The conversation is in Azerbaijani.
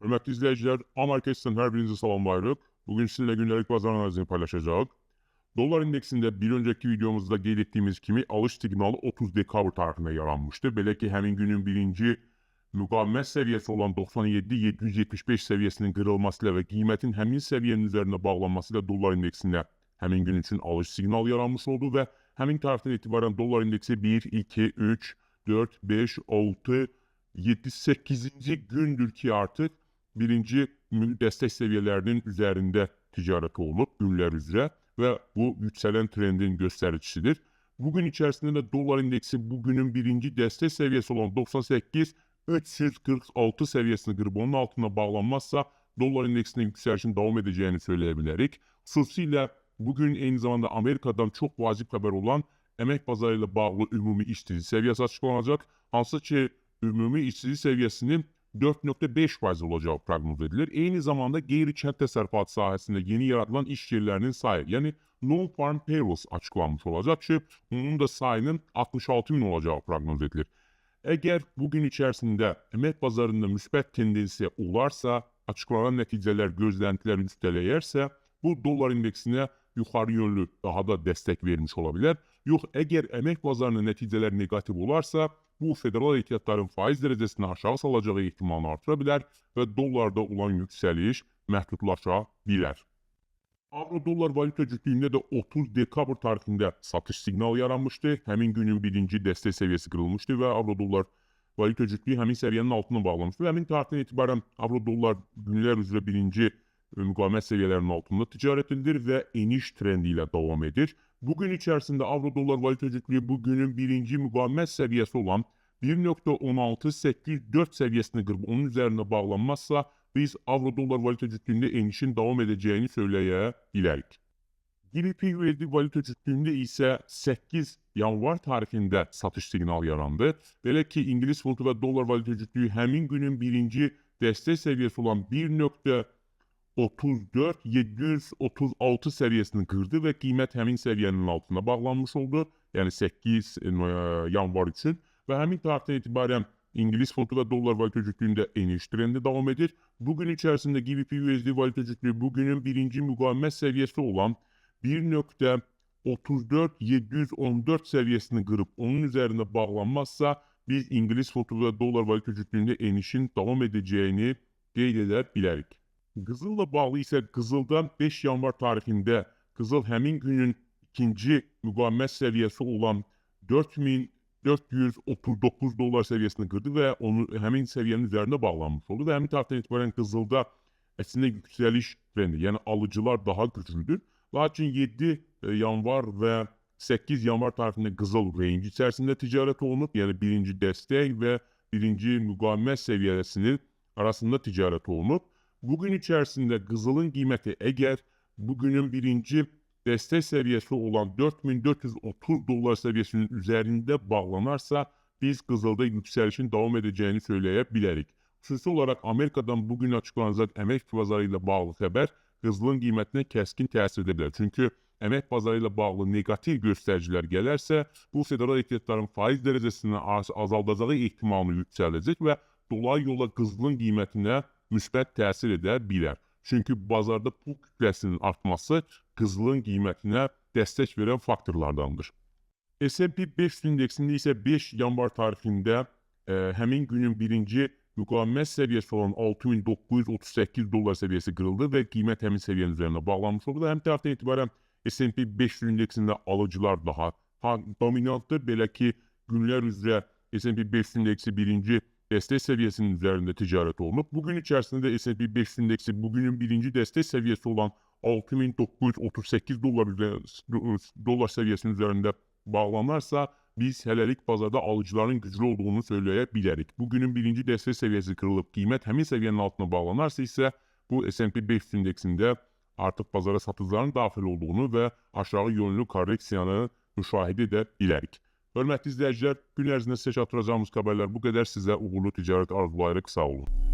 Hörmətli izləyicilər, Amerika sizdən hər birinizi salamlayırıq. Bugün sizinlə gündəlik bazar analizini paylaşacağıq. Dolar indeksində bir öncəki videomuzda qeyd etdiyimiz kimi alış siqnalı 30 dekabr tarixində yaranmışdı. Belə ki, həmin günün birinci müqavimət səviyyəsi olan 97,775 səviyyəsinin qırılması ilə və qiymətin həmin səviyyənin üzərində bağlanması ilə dolar indeksində həmin gün üçün alış siqnalı yaranmış oldu və həmin tarixdən etibarən dolar indeksi 1, 2, 3, 4, 5, 6, 7, 8-ci gündür ki, artıq birinci dəstək səviyyələrinin üzərində ticarət olunub günlər üzrə və bu yüksələn trendin göstəricisidir. Bugün içərisində də dolar indeksi bugünün birinci dəstək səviyyəsi olan 98,346 səviyyəsini qırıb onun altına bağlanmazsa dolar indeksinin yüksəlişin davam edəcəyini söyləyə bilərik. Xüsusilə bugün eyni zamanda Amerikadan çox vacib xəbər olan əmək bazarı ilə bağlı ümumi işsizlik səviyyəsi açıqlanacaq. Hansı ki, ümumi işsizlik səviyyəsinin 4,5% olacağı proqnoz edilir. Eyni zamanda qeyri-kənd təsərrüfatı sahəsində yeni yaradılan iş yerlərinin sayı, yəni non-farm payrolls açıqlanmış olacaq ki, onun da sayının 66 min olacağı proqnoz edilir. Əgər bugün içərisində əmək bazarında müsbət tendensiya olarsa, açıqlanan nəticələr gözləntiləri üstələyərsə, bu dolar indeksinə yuxarı yönlü daha da dəstək vermiş ola bilər. Yox, əgər əmək bazarının nəticələri negativ olarsa, bu federal ehtiyatların faiz dərəcəsini aşağı salacağı ehtimalını artıra bilər və dollarda olan yüksəliş məhdudlaşa bilər. Avro-dollar valyuta cütlüyündə də 30 dekabr tarixində satış siqnalı yaranmışdı. Həmin günün birinci dəstək səviyyəsi qırılmışdı və avro-dollar valyuta cütlüyü həmin səviyyənin altına bağlanmışdı. Həmin tarixdən etibarən avro-dollar günlər üzrə birinci müqavimət səviyyələrinin altında ticarət edilir və eniş trendi ilə davam edir. Bugün içərisində avro-dollar valyuta cütlüyü bugünün birinci müqavimət səviyyəsi olan 1,16804 səviyyəsini qırıb onun üzərində bağlanmazsa, biz avro-dollar valyuta cütlüyündə enişin davam edəcəyini söyləyə bilərik. GBP-USD valyuta cütlüyündə isə 8 yanvar tarixində satış siqnalı yarandı. Belə ki, İngilis funtu və dollar valyuta cütlüyü həmin günün birinci dəstək səviyyəsi olan 1,34736 səviyyəsini qırdı və qiymət həmin səviyyənin altına bağlanmış oldu. Yəni 8 yanvar üçün və həmin tarixdən etibarən İngilis funtu və dollar valyuta cütlüyündə eniş trendi davam edir. Bugün içərisində GBP-USD valyuta cütlüyü bugünün birinci müqavimət səviyyəsi olan 1,34714 səviyyəsini qırıb onun üzərində bağlanmazsa, biz İngilis funtu və dollar valyuta cütlüyündə enişin davam edəcəyini qeyd edə bilərik. Qızılla bağlı isə qızıldan 5 yanvar tarixində qızıl həmin günün ikinci müqavimət səviyyəsi olan 4439 dollar səviyyəsini qırdı və onu həmin səviyyənin üzərində bağlanmış oldu və həmin tarixdən etibarən qızılda əslində yüksəliş trendi, yəni alıcılar daha güclüdür. Lakin 7 yanvar və 8 yanvar tarixində qızıl range içərisində ticarət olunub, yəni birinci dəstək və birinci müqavimət səviyyəsinin arasında ticarət olunub. Bugün içərisində qızılın qiyməti əgər bugünün birinci dəstək səviyyəsi olan 4430 dollar səviyyəsinin üzərində bağlanarsa, biz qızılda yüksəlişin davam edəcəyini söyləyə bilərik. Xüsusi olaraq Amerikadan bugün açıqlanacaq əmək bazarı ilə bağlı xəbər qızılın qiymətinə kəskin təsir edə bilər. Çünki əmək bazarı ilə bağlı negativ göstəricilər gələrsə, bu federal ehtiyatların faiz dərəcəsini azaldacağı ehtimalını yüksəldəcək və dolayı yolla qızılın qiymətinə müsbət təsir edə bilər. Çünki bazarda pul kütləsinin artması qızılın qiymətinə dəstək verən faktorlardandır. S&P 500 indeksində isə 5 yanvar tarixində həmin günün birinci müqavimət səviyyəsi olan 6938 dollar səviyyəsi qırıldı və qiymət həmin səviyyənin üzərində bağlanmış oldu və həmin tərəfdən etibarən S&P 500 indeksində alıcılar daha dominantdır. Belə ki, günlər üzrə S&P 500 indeksi birinci dəstək səviyyəsinin üzərində ticarət olunub. Bugün içərisində də S&P 500 indeksi bugünün birinci dəstək səviyyəsi olan 6938 dollar səviyyəsinin üzərində bağlanarsa, biz hələlik bazarda alıcıların güclü olduğunu söyləyə bilərik. Bugünün birinci dəstək səviyyəsi qırılıb, qiymət həmin səviyyənin altına bağlanarsa isə, bu S&P 500 indeksində artıq bazara satıcıların daxil olduğunu və aşağı yönlü korreksiyanı müşahidə edə bilərik. Hörmətli izləyicilər, gün ərzində sizə çatdıracağımız xəbərlər bu qədər. Sizə uğurlu ticarət arzulayırıq. Sağ olun.